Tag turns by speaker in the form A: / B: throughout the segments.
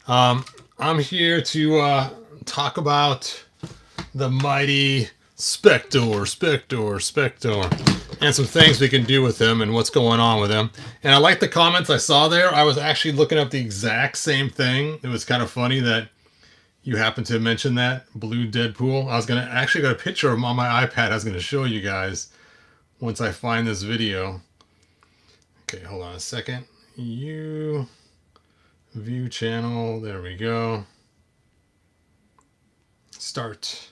A: I'm here to talk about the mighty Spector, and some things we can do with him and what's going on with him. And I like the comments I saw there. I was actually looking up the exact same thing. It was kind of funny that you happened to mention that blue Deadpool. I was gonna actually got a picture of him on my iPad. I was gonna show you guys once I find this video. Okay, hold on a second. You view channel. There we go. Start.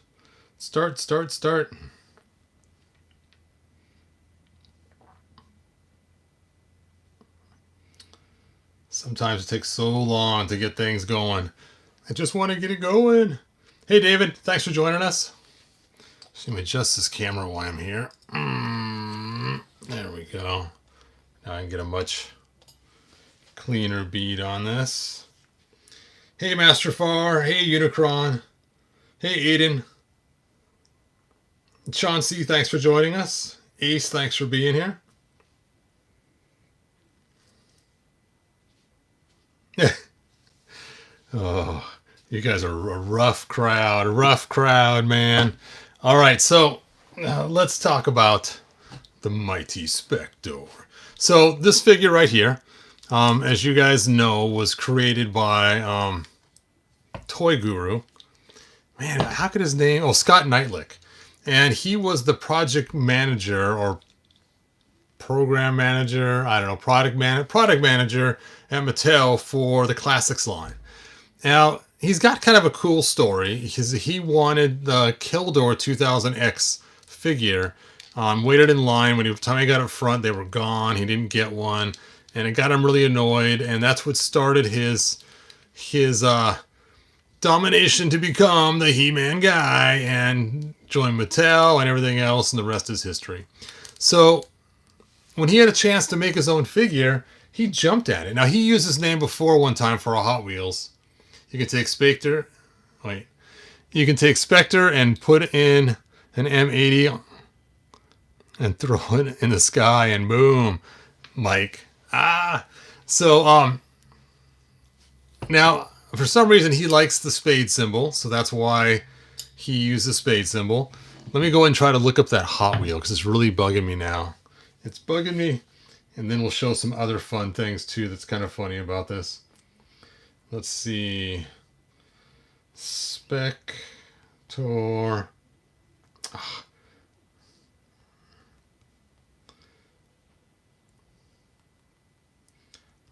A: Sometimes it takes so long to get things going. I just want to get it going. Hey, David, thanks for joining us. Let me adjust this camera while I'm here. There we go. Now I can get a much cleaner bead on this. Hey, Master Far. Hey, Unicron. Hey, Aiden. Sean C., thanks for joining us. Ace, thanks for being here. Oh, you guys are a rough crowd, man. All right, so let's talk about the mighty Spector. So this figure right here, as you guys know, was created by Toy Guru. Man, how could his name? Oh, Scott Knightlick. And he was the project manager or program manager, I don't know, product manager at Mattel for the Classics line. Now, he's got kind of a cool story because he wanted the Kildor 2000X figure. Waited in line. When the time he got up front, they were gone. He didn't get one. And it got him really annoyed. And that's what started his domination to become the He-Man guy and join Mattel and everything else, and the rest is history. So when he had a chance to make his own figure, he jumped at it. Now, he used his name before one time for a Hot Wheels. You can take Spector. You can take Spector and put in an M80 and throw it in the sky, and boom, Mike. So now, for some reason, he likes the spade symbol, so that's why he used the spade symbol. Let me go and try to look up that Hot Wheel, because it's really bugging me now. It's bugging me, and then we'll show some other fun things, too, that's kind of funny about this. Let's see. Spector.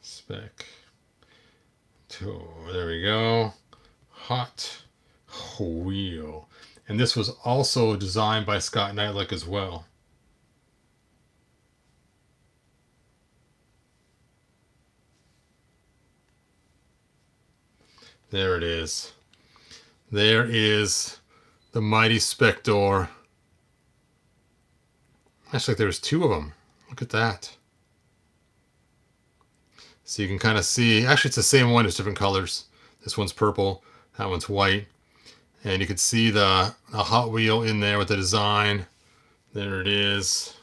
A: Spector. There we go. Hot Wheel. And this was also designed by Scott Knightlick as well. There it is. There is the mighty Spector. Actually, there's two of them. Look at that. So you can kind of see, actually it's the same one, it's different colors. This one's purple, that one's white. And you can see the Hot Wheel in there with the design. There it is.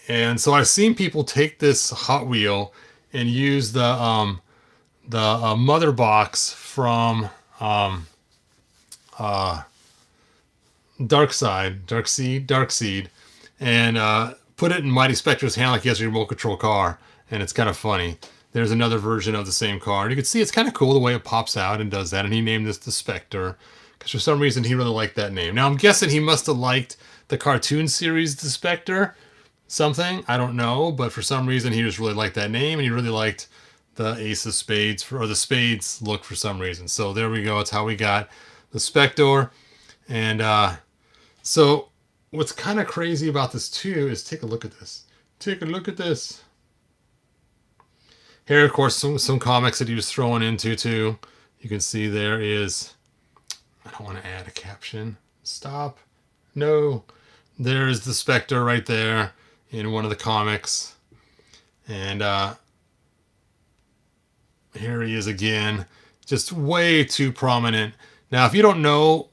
A: And so I've seen people take this Hot Wheel and use the mother box from Darkseid, and put it in Mighty Spector's hand like he has a remote control car, and it's kind of funny. There's another version of the same car. You can see it's kind of cool the way it pops out and does that, and he named this the Spector because for some reason he really liked that name. Now I'm guessing he must have liked the cartoon series The Spector, something, I don't know, but for some reason he just really liked that name, and he really liked the Ace of Spades, or the Spades look for some reason. So there we go. It's how we got the Spector. And so what's kind of crazy about this too is take a look at this. Take a look at this. Here, of course, some comics that he was throwing into too. You can see there is, I don't want to add a caption. Stop. No. There's the Spector right there in one of the comics. And here he is again. Just way too prominent. Now, if you don't know,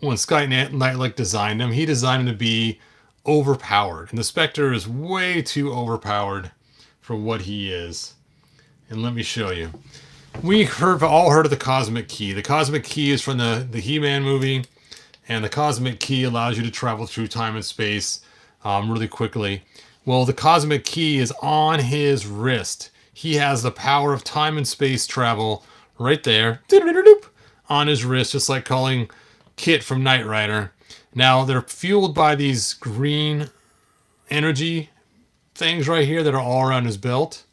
A: when Scott Knightlick designed him, he designed him to be overpowered. And the Spector is way too overpowered for what he is. And let me show you. all heard of the Cosmic Key. The Cosmic Key is from the He-Man movie, and the Cosmic Key allows you to travel through time and space really quickly. Well, the Cosmic Key is on his wrist. He has the power of time and space travel right there on his wrist, just like calling Kit from Knight Rider. Now, they're fueled by these green energy things right here that are all around his belt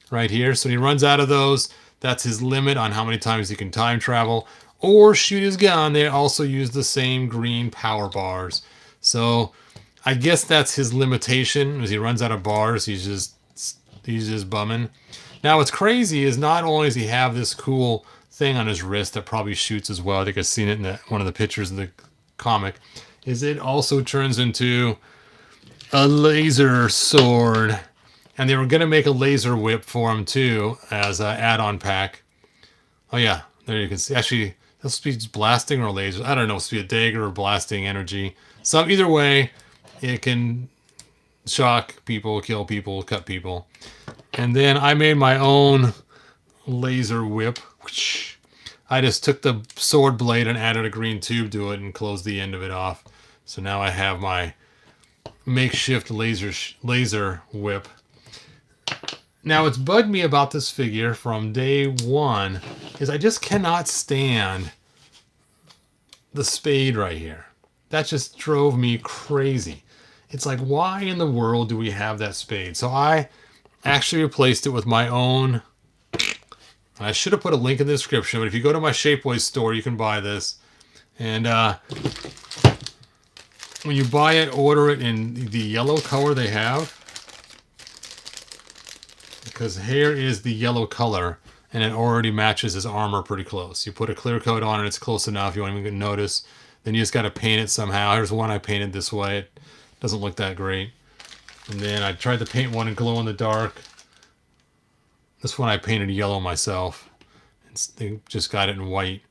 A: right here. So when he runs out of those, that's his limit on how many times he can time travel or shoot his gun. They also use the same green power bars. So I guess that's his limitation. As he runs out of bars, he's just bumming. Now what's crazy is not only does he have this cool thing on his wrist that probably shoots as well, I think I've seen it in one of the pictures of the comic, is it also turns into a laser sword. And they were going to make a laser whip for him too as an add-on pack. Oh yeah, there you can see. Actually, this will be blasting or laser. I don't know, it's supposed to be a dagger or blasting energy. So either way, it can shock people, kill people, cut people. And then I made my own laser whip. I just took the sword blade and added a green tube to it and closed the end of it off. So now I have my makeshift laser whip. Now, what's bugged me about this figure from day one is I just cannot stand the spade right here. That just drove me crazy. It's like, why in the world do we have that spade? So I actually replaced it with my own. I should have put a link in the description, but if you go to my Shapeways store, you can buy this. And when you buy it, order it in the yellow color they have. Because here is the yellow color, and it already matches his armor pretty close. You put a clear coat on it, it's close enough, you won't even notice. Then you just got to paint it somehow. Here's one I painted this way. It doesn't look that great. And then I tried to paint one in glow in the dark. This one I painted yellow myself. They just got it in white.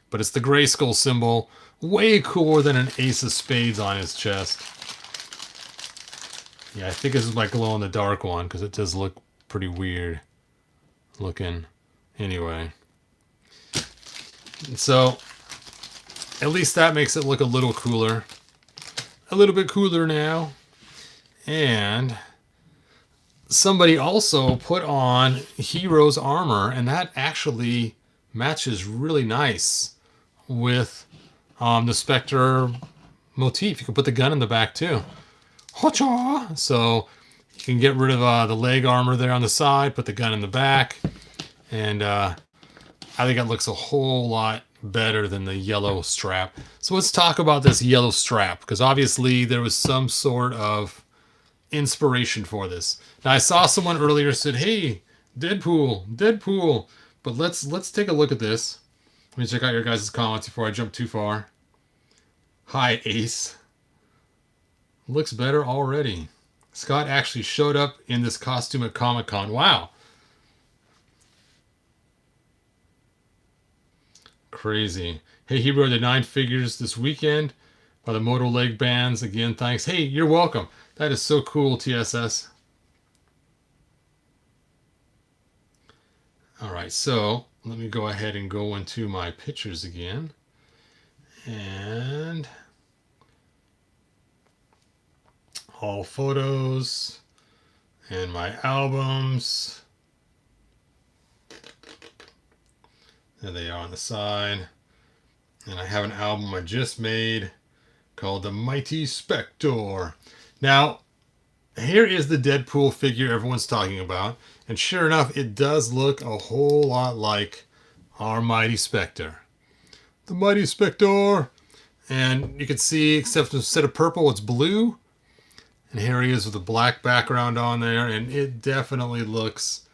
A: But it's the Grayskull symbol. Way cooler than an ace of spades on his chest. Yeah, I think this is my glow in the dark one, because it does look pretty weird looking. Anyway. So, at least that makes it look a little cooler. A little bit cooler now. And somebody also put on Hero's armor, and that actually matches really nice with the Spector motif. You can put the gun in the back too. Hacha! So you can get rid of the leg armor there on the side, put the gun in the back, and I think it looks a whole lot better than the yellow strap. So let's talk about this yellow strap, because obviously there was some sort of inspiration for this. Now I saw someone earlier said, "Hey, Deadpool," but let's take a look at this. Let me check out your guys' comments before I jump too far. Hi, Ace. Looks better already. Scott actually showed up in this costume at Comic-Con. Wow. Crazy. Hey, Hero did 9 figures this weekend by the Moto Leg Bands. Again, thanks. Hey, you're welcome. That is so cool, TSS. All right, so let me go ahead and go into my pictures again. And all photos and my albums. There they are on the side. And I have an album I just made called The Mighty Spector. Now, here is the Deadpool figure everyone's talking about. And sure enough, it does look a whole lot like our Mighty Spector. The Mighty Spector! And you can see, except instead of purple, it's blue. And here he is with a black background on there. And it definitely looks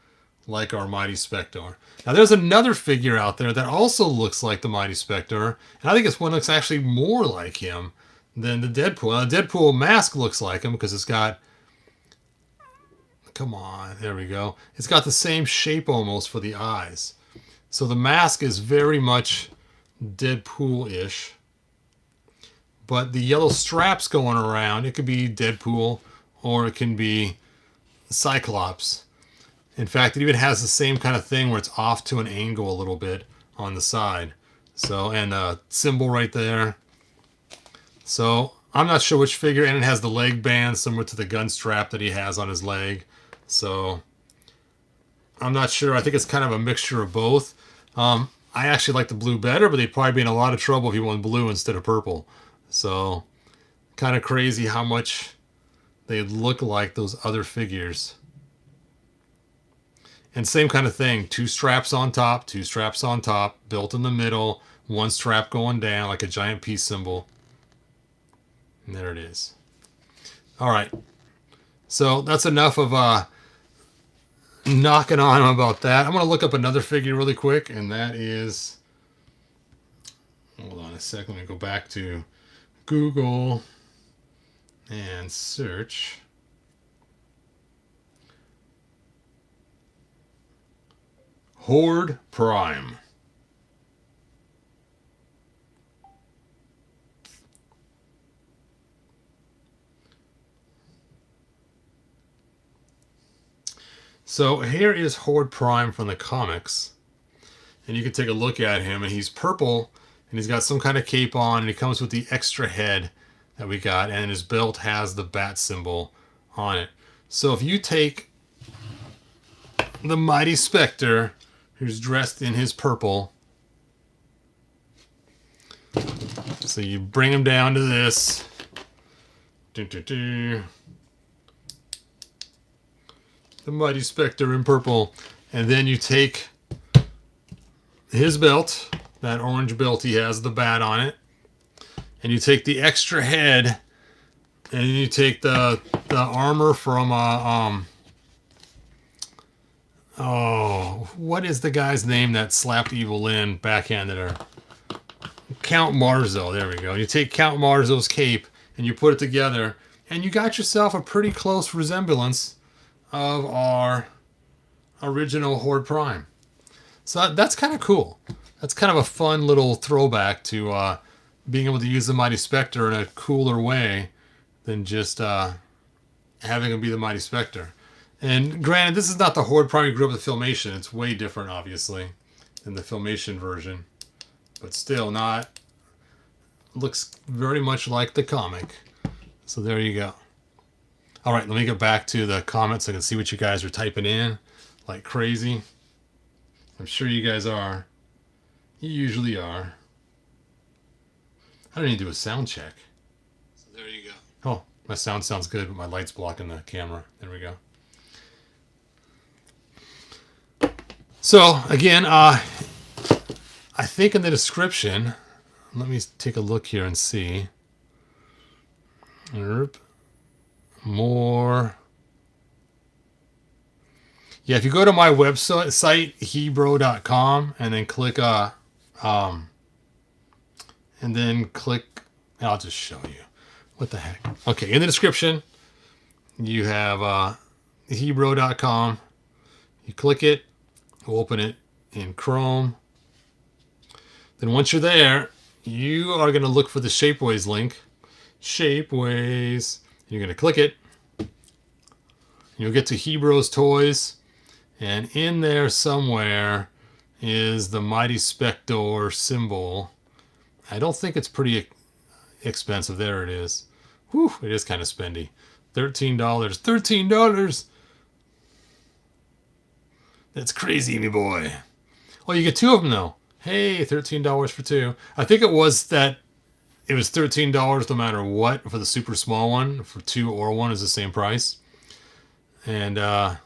A: like our Mighty Spector. Now, there's another figure out there that also looks like the Mighty Spector. And I think this one looks actually more like him than the Deadpool. Now, the Deadpool mask looks like him because it's got... Come on, there we go. It's got the same shape almost for the eyes. So the mask is very much Deadpool-ish. But the yellow straps going around, it could be Deadpool or it can be Cyclops. In fact, it even has the same kind of thing where it's off to an angle a little bit on the side. So, and a symbol right there. So, I'm not sure which figure, and it has the leg band similar to the gun strap that he has on his leg. So, I'm not sure. I think it's kind of a mixture of both. I actually like the blue better, but they'd probably be in a lot of trouble if you went blue instead of purple. So, kind of crazy how much they look like those other figures. And same kind of thing. 2 straps on top, 2 straps on top, built in the middle, 1 strap going down like a giant peace symbol. And there it is. All right. So that's enough of knocking on him about that. I'm going to look up another figure really quick, and that is... Hold on a second. Let me go back to Google and search... Horde Prime. So here is Horde Prime from the comics. And you can take a look at him, and he's purple, and he's got some kind of cape on, and he comes with the extra head that we got, and his belt has the bat symbol on it. So if you take the mighty Spector, who's dressed in his purple. So you bring him down to this. The mighty Spector in purple. And then you take his belt, that orange belt he has, the bat on it. And you take the extra head, and you take the armor from oh, what is the guy's name that slapped Evil Lynn, backhanded her? Count Marzo. There we go. You take Count Marzo's cape and you put it together, and you got yourself a pretty close resemblance of our original Horde Prime. So that's kind of cool. That's kind of a fun little throwback to being able to use the Mighty Spector in a cooler way than just having him be the Mighty Spector. And granted, this is not the Horde Prime you grew up with Filmation. It's way different, obviously, than the Filmation version. But still not... Looks very much like the comic. So there you go. Alright, let me get back to the comments so I can see what you guys are typing in like crazy. I'm sure you guys are. You usually are. I don't need to do a sound check. So there you go. Oh, my sound sounds good, but my light's blocking the camera. There we go. So, again, I think in the description, let me take a look here and see. More. Yeah, if you go to my website, hebro.com, and then click, and then click, I'll just show you. What the heck? Okay, in the description, you have hebro.com. You click it. Open it in Chrome. Then once you're there, you are going to look for the Shapeways link. Shapeways. You're going to click it. You'll get to Hebro's Toys. And in there somewhere is the Mighty Spector symbol. I don't think it's pretty expensive. There it is. Whew, it is kind of spendy. $13. $13! That's crazy, me boy. Oh, you get 2 of them, though. Hey, $13 for 2. I think it was that it was $13 no matter what for the super small one. For 2 or 1 is the same price. And let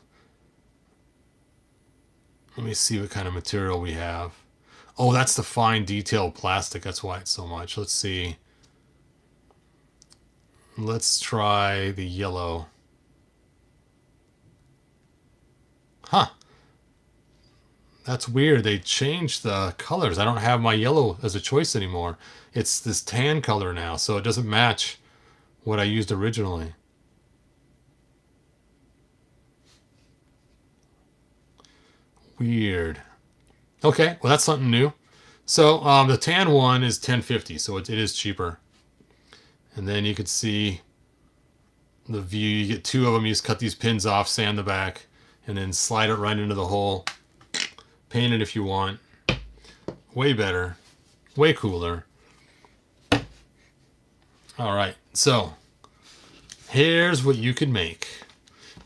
A: me see what kind of material we have. Oh, that's the fine detailed plastic. That's why it's so much. Let's see. Let's try the yellow. Huh. That's weird. They changed the colors. I don't have my yellow as a choice anymore. It's this tan color now, so it doesn't match what I used originally. Weird. Okay, well that's something new. So the tan one is $10.50, so it is cheaper. And then you can see the view. You get 2 of them. You just cut these pins off, sand the back, and then slide it right into the hole. Paint it if you want. Way better. Way cooler. Alright, so here's what you can make.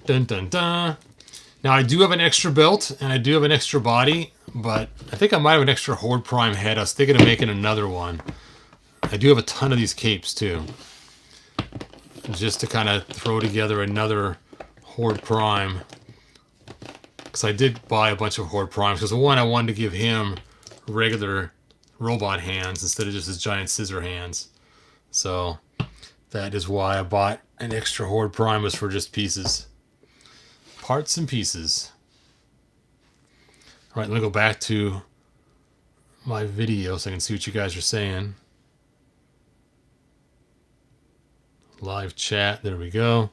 A: Dun dun dun. Now I do have an extra belt and I do have an extra body, but I think I might have an extra Horde Prime head. I was thinking of making another one. I do have a ton of these capes too. Just to kind of throw together another Horde Prime. Because I did buy a bunch of Horde Primes. Because the one I wanted to give him regular robot hands instead of just his giant scissor hands. So that is why I bought an extra Horde Prime, was for just pieces. Parts and pieces. Alright, let me go back to my video so I can see what you guys are saying. Live chat, there we go.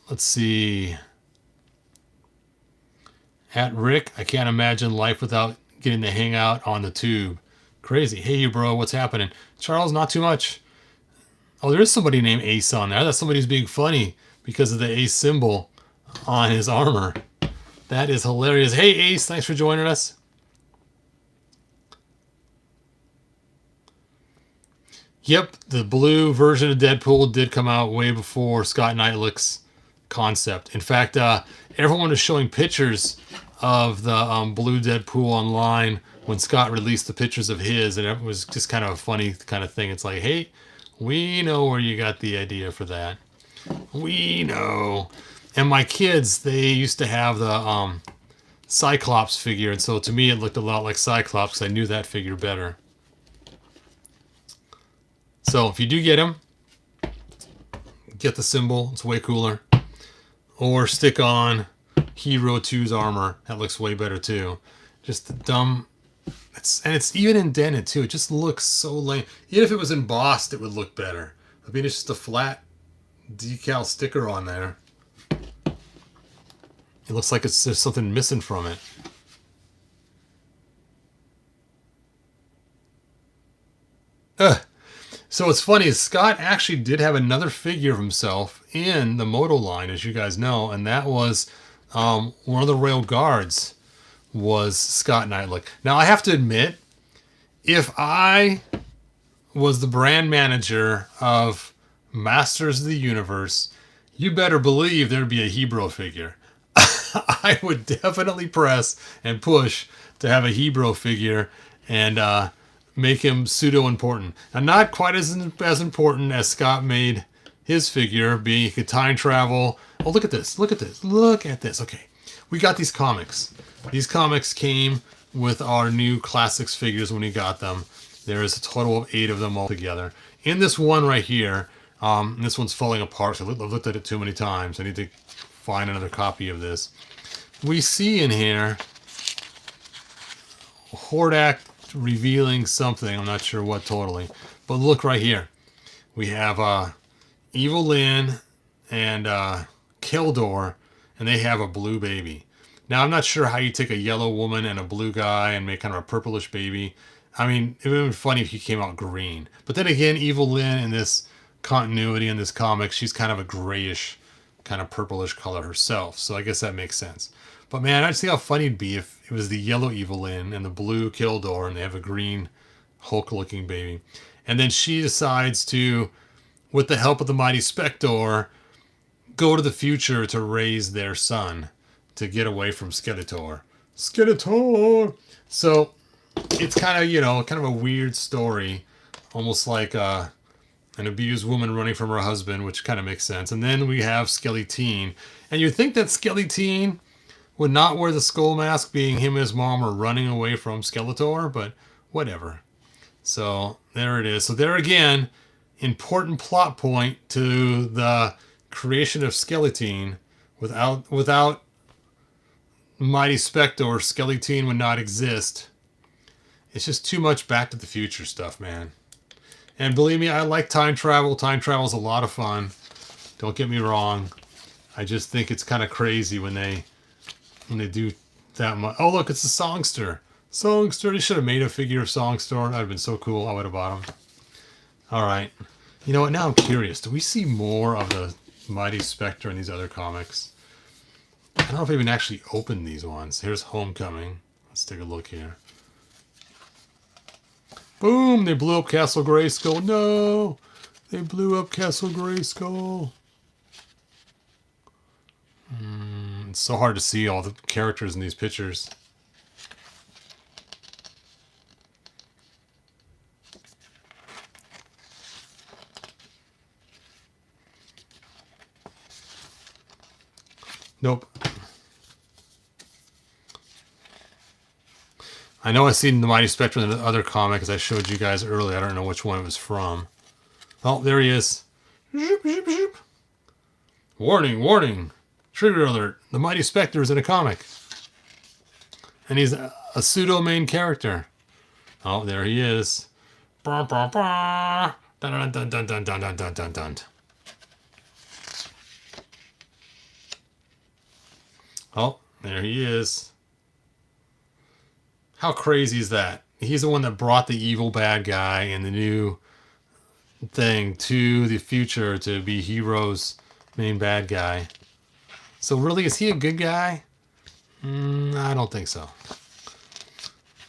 A: Let's see. At Rick, I can't imagine life without getting to hang out on the tube. Crazy. Hey, bro, what's happening? Charles, not too much. Oh, there is somebody named Ace on there. I thought somebody was being funny because of the Ace symbol on his armor. That is hilarious. Hey, Ace, thanks for joining us. Yep, the blue version of Deadpool did come out way before Scott Knightlick's concept. In fact, everyone was showing pictures of the blue Deadpool online when Scott released the pictures of his, and it was just kind of a funny kind of thing. It's like, hey, we know where you got the idea for that. We know. And my kids, they used to have the Cyclops figure, and so to me it looked a lot like Cyclops because I knew that figure better. So if you do get him, get the symbol. It's way cooler. Or stick on Hero 2's armor. That looks way better too. Just the dumb... And it's even indented too. It just looks so lame. Even if it was embossed, it would look better. I mean, it's just a flat decal sticker on there. It looks like there's something missing from it. Ugh. So what's funny is Scott actually did have another figure of himself in the Moto line, as you guys know, and that was one of the Royal Guards was Scott Knightlick. Now, I have to admit, if I was the brand manager of Masters of the Universe, you better believe there'd be a Hebrew figure. I would definitely press and push to have a Hebrew figure and make him pseudo-important. Now, not quite as important as Scott made his figure, being he could time travel. Oh, look at this. Look at this. Look at this. Okay. We got these comics. These comics came with our new Classics figures when we got them. There is a total of 8 of them all together. In this one right here, this one's falling apart, so I've looked at it too many times. I need to find another copy of this. We see in here Hordak revealing something. I'm not sure what totally. But look right here. We have Evil Lyn and Kildor, and they have a blue baby. Now, I'm not sure how you take a yellow woman and a blue guy and make kind of a purplish baby. I mean, it would have been funny if he came out green. But then again, Evil Lyn in this continuity in this comic, she's kind of a grayish, kind of purplish color herself. So I guess that makes sense. But man, I'd see how funny it'd be if it was the yellow Evil Lyn and the blue Kildor and they have a green Hulk-looking baby. And then she decides to, with the help of the mighty Spector, go to the future to raise their son to get away from Skeletor. Skeletor! So it's kind of, you know, kind of a weird story. Almost like an abused woman running from her husband, which kind of makes sense. And then we have Skeletee. And you'd think that Skeletee would not wear the skull mask, being him and his mom are running away from Skeletor, but whatever. So there it is. So there again, important plot point to the creation of Skeletee. Without Mighty Spector, Skeletee would not exist. It's just too much Back to the Future stuff, man. And believe me, I like time travel. Time travel is a lot of fun. Don't get me wrong. I just think it's kind of crazy when they do that much. Oh, look, it's the Songster. Songster. They should have made a figure of Songster. That would have been so cool. I would have bought him. All right. You know what? Now I'm curious. Do we see more of the Mighty Spector in these other comics? I don't know if I even actually opened these ones. Here's Homecoming. Let's take a look here. Boom! They blew up Castle Grayskull. No! They blew up Castle Grayskull. It's so hard to see all the characters in these pictures. Nope. I know I've seen the Mighty Spector in the other comic, as I showed you guys earlier. I don't know which one it was from. Oh, there he is. Zoop, zoop, zoop. Warning, warning. Trigger alert. The Mighty Spector is in a comic. And he's a pseudo main character. Oh, there he is. Bah, bah, bah. Dun, dun, dun, dun, dun, dun, dun, dun, dun. Oh, there he is. How crazy is that? He's the one that brought the evil bad guy and the new thing to the future to be Hero's main bad guy. So really, is he a good guy? I don't think so.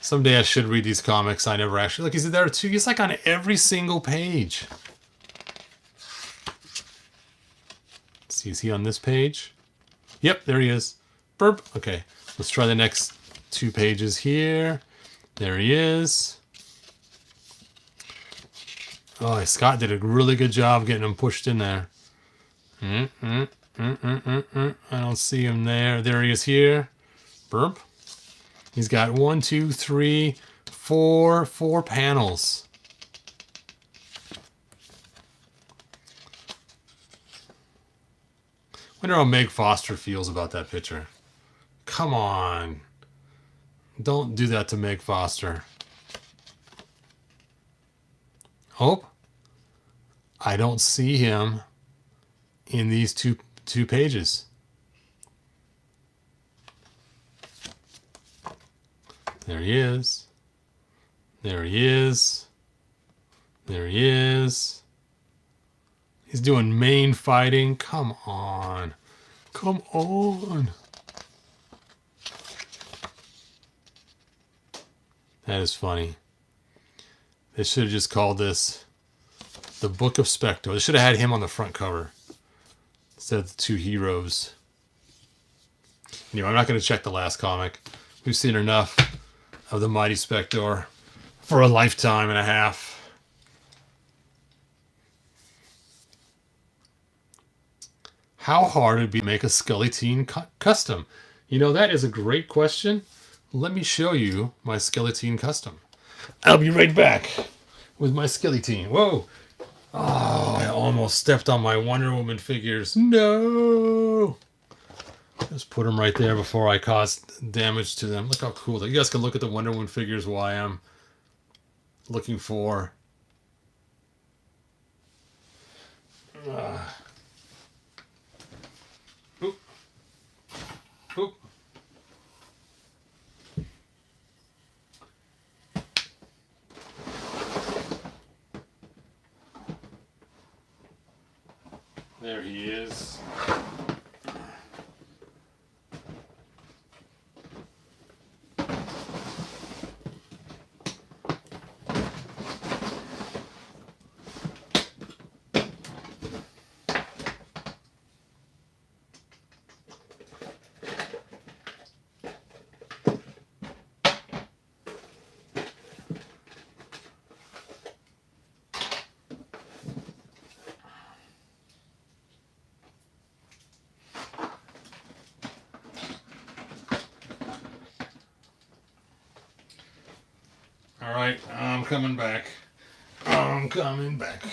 A: Someday I should read these comics. I never actually... Look, he's there too. He's like on every single page. Let's see, is he on this page? Yep, there he is. Burp. Okay, let's try the next 2 pages here. There he is. Oh, Scott did a really good job getting him pushed in there. I don't see him there. There he is here. Burp. He's got 1, 2, 3, 4 panels. Wonder how Meg Foster feels about that picture. Come on. Don't do that to Meg Foster. Oh, I don't see him in these two pages. There he is. There he is. There he is. He's doing main fighting. Come on. Come on. That is funny. They should have just called this The Book of Spector. They should have had him on the front cover instead of the 2 heroes. Anyway, I'm not going to check the last comic. We've seen enough of the Mighty Spector for a lifetime and a half. How hard would it be to make a Skeletee custom? You know, that is a great question. Let me show you my Skeletee custom. I'll be right back with my Skeletee. Whoa. Oh, I almost stepped on my Wonder Woman figures. No. Just put them right there before I caused damage to them. Look how cool. You guys can look at the Wonder Woman figures while I am looking for... Oop. Oop. There he is. Alright, I'm coming back. I'm coming back.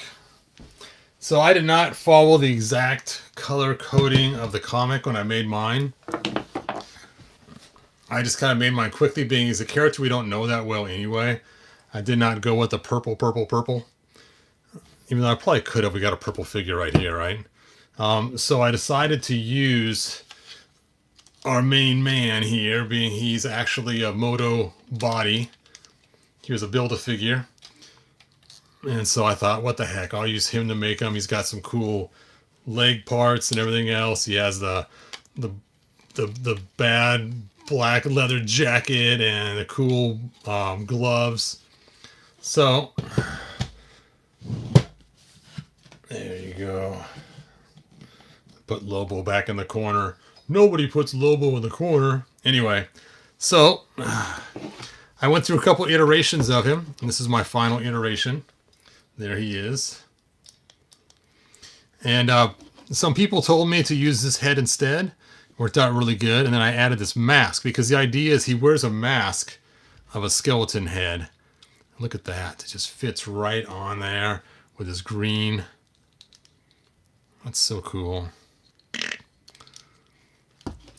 A: So I did not follow the exact color coding of the comic when I made mine. I just kind of made mine quickly, being he's a character we don't know that well anyway. I did not go with the purple. Even though I probably could have. We got a purple figure right here, right? So I decided to use our main man here, being he's actually a Moto body. Here's a Build-A-Figure. And so I thought, what the heck? I'll use him to make him. He's got some cool leg parts and everything else. He has the the bad black leather jacket and the cool gloves. So there you go. Put Lobo back in the corner. Nobody puts Lobo in the corner. Anyway, so I went through a couple iterations of him, and this is my final iteration. There he is. And some people told me to use this head instead. Worked out really good. And then I added this mask because the idea is he wears a mask of a skeleton head. Look at that. It just fits right on there with his green. That's so cool.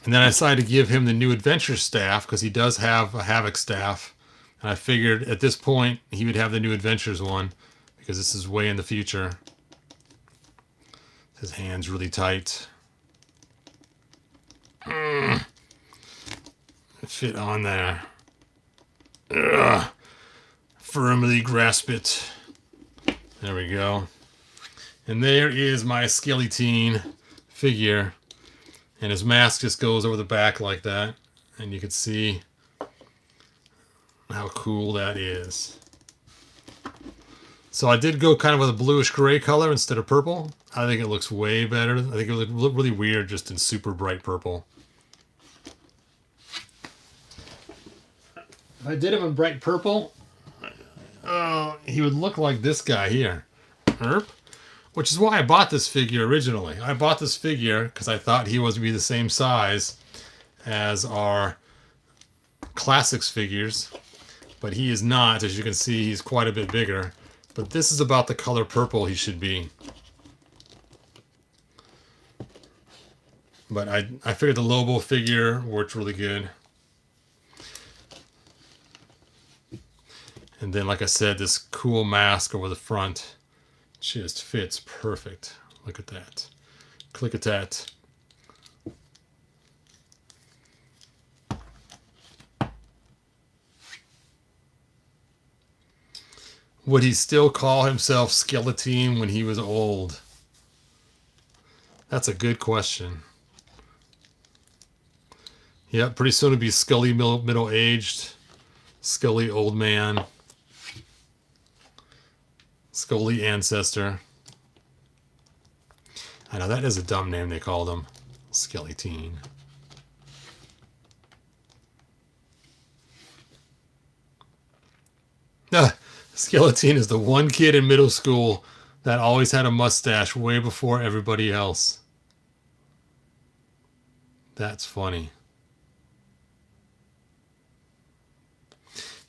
A: And then I decided to give him the new adventure staff because he does have a Havoc staff. And I figured at this point he would have the new adventures one because this is way in the future. His hand's really tight. Fit on there. Ugh. Firmly grasp it. There we go. And there is my Skeletee figure. And his mask just goes over the back like that. And you can see how cool that is. So I did go kind of with a bluish gray color instead of purple. I think it looks way better. I think it would look really weird just in super bright purple. If I did him in bright purple, he would look like this guy here. Which is why I bought this figure originally. I bought this figure because I thought he was to be the same size as our Classics figures. But he is not. As you can see, he's quite a bit bigger. But this is about the color purple he should be. But I figured the Lobo figure worked really good. And then, like I said, this cool mask over the front just fits perfect. Look at that. Click at that. Would he still call himself Skeletee when he was old? That's a good question. Yeah, pretty soon it'll be Scully middle-aged, Scully old man, Scully ancestor. I know that is a dumb name they called him, Skeletee. Skeletee is the one kid in middle school that always had a mustache way before everybody else. That's funny.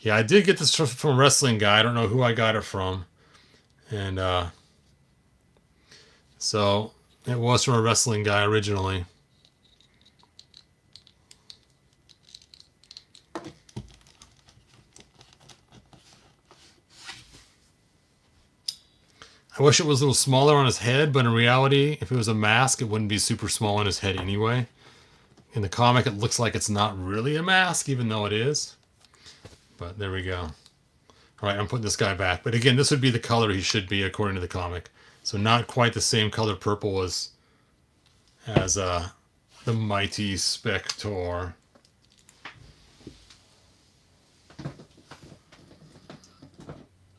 A: Yeah, I did get this from a wrestling guy. I don't know who I got it from. And so it was from a wrestling guy originally. I wish it was a little smaller on his head, but in reality, if it was a mask, it wouldn't be super small on his head anyway. In the comic, it looks like it's not really a mask, even though it is. But there we go. All right, I'm putting this guy back. But again, this would be the color he should be according to the comic. So not quite the same color purple as the mighty Spector.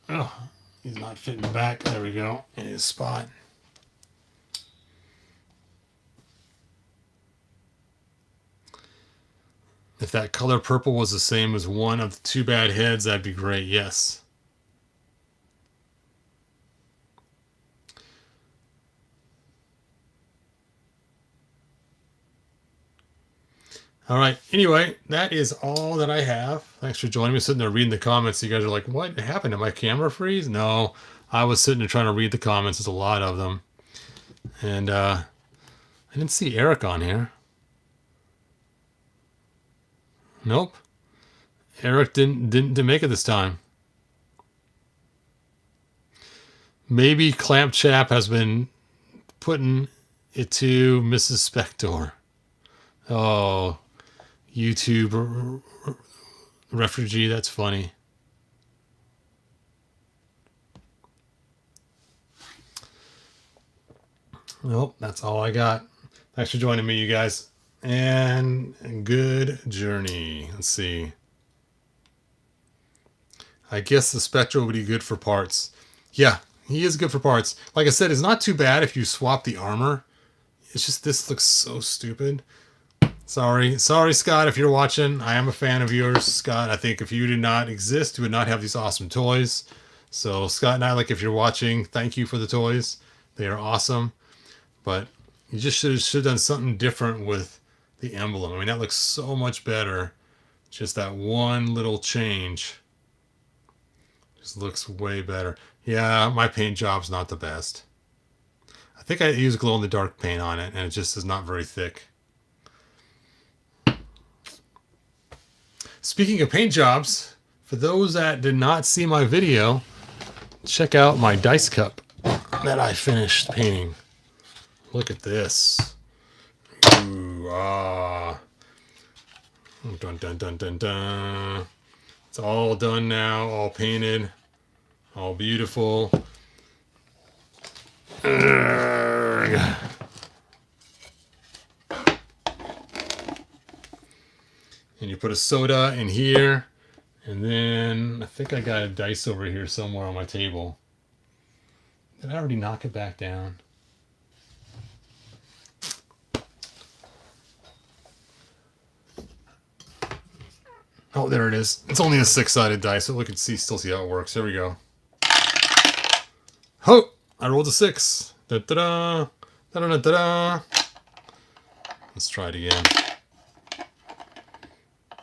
A: Oh, he's not fitting back. There we go. In his spot. If that color purple was the same as one of the two bad heads, that'd be great. Yes. All right. Anyway, that is all that I have. Thanks for joining me. Sitting there reading the comments. You guys are like, what happened? Did my camera freeze? No, I was sitting there trying to read the comments. There's a lot of them. And I didn't see Eric on here. Nope. Eric didn't make it this time. Maybe Clampchap has been putting it to Mrs. Spector. Oh, YouTube refugee, that's funny. Well, that's all I got. Thanks for joining me, you guys. And good journey. Let's see. I guess the Spector would be good for parts. Yeah, he is good for parts. Like I said, it's not too bad if you swap the armor. It's just this looks so stupid. Sorry, Scott, if you're watching. I am a fan of yours, Scott. I think if you did not exist, you would not have these awesome toys. So, Scott and I, like, if you're watching, thank you for the toys. They are awesome. But you just should have done something different with the emblem. I mean, that looks so much better. Just that one little change. Just looks way better. Yeah, my paint job's not the best. I think I use glow-in-the-dark paint on it, and it just is not very thick. Speaking of paint jobs, for those that did not see my video, check out my dice cup that I finished painting. Look at this. Ooh, ah. Dun, dun, dun, dun, dun. It's all done now, all painted, all beautiful. And you put a soda in here, and then I think I got a dice over here somewhere on my table. Did I already knock it back down? Oh, there it is. It's only a 6-sided dice, so we can still see how it works. There we go. Oh, I rolled a 6. Da-da-da. Da-da-da-da-da. Let's try it again.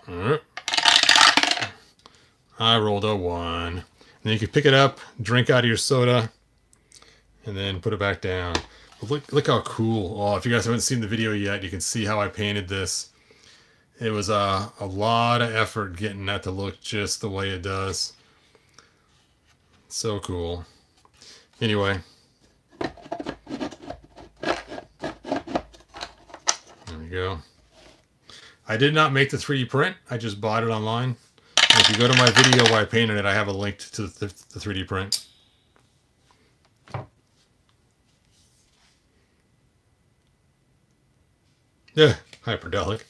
A: All right. I rolled a 1. And then you can pick it up, drink out of your soda, and then put it back down. But look how cool. Oh, if you guys haven't seen the video yet, you can see how I painted this. It was a lot of effort getting that to look just the way it does. So cool. Anyway. There we go. I did not make the 3D print. I just bought it online. And if you go to my video where I painted it, I have a link to the 3D print. Yeah, hyperdelic.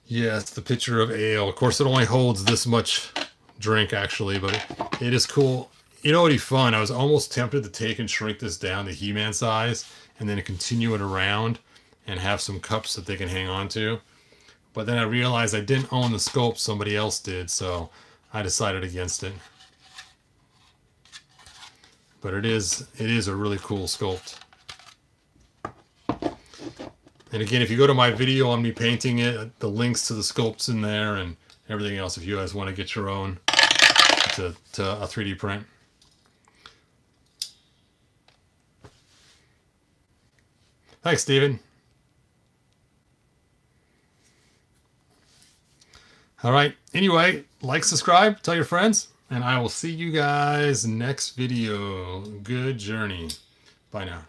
A: Yeah, it's the pitcher of ale. Of course, it only holds this much drink, actually, but it is cool. You know what would be fun? I was almost tempted to take and shrink this down to He-Man size and then continue it around and have some cups that they can hang on to. But then I realized I didn't own the sculpt, somebody else did, so I decided against it. But it is a really cool sculpt. And again, if you go to my video on me painting it, the links to the sculpts in there and everything else if you guys want to get your own to a 3D print. Thanks, Steven. All right. Anyway, like, subscribe, tell your friends, and I will see you guys next video. Good journey. Bye now.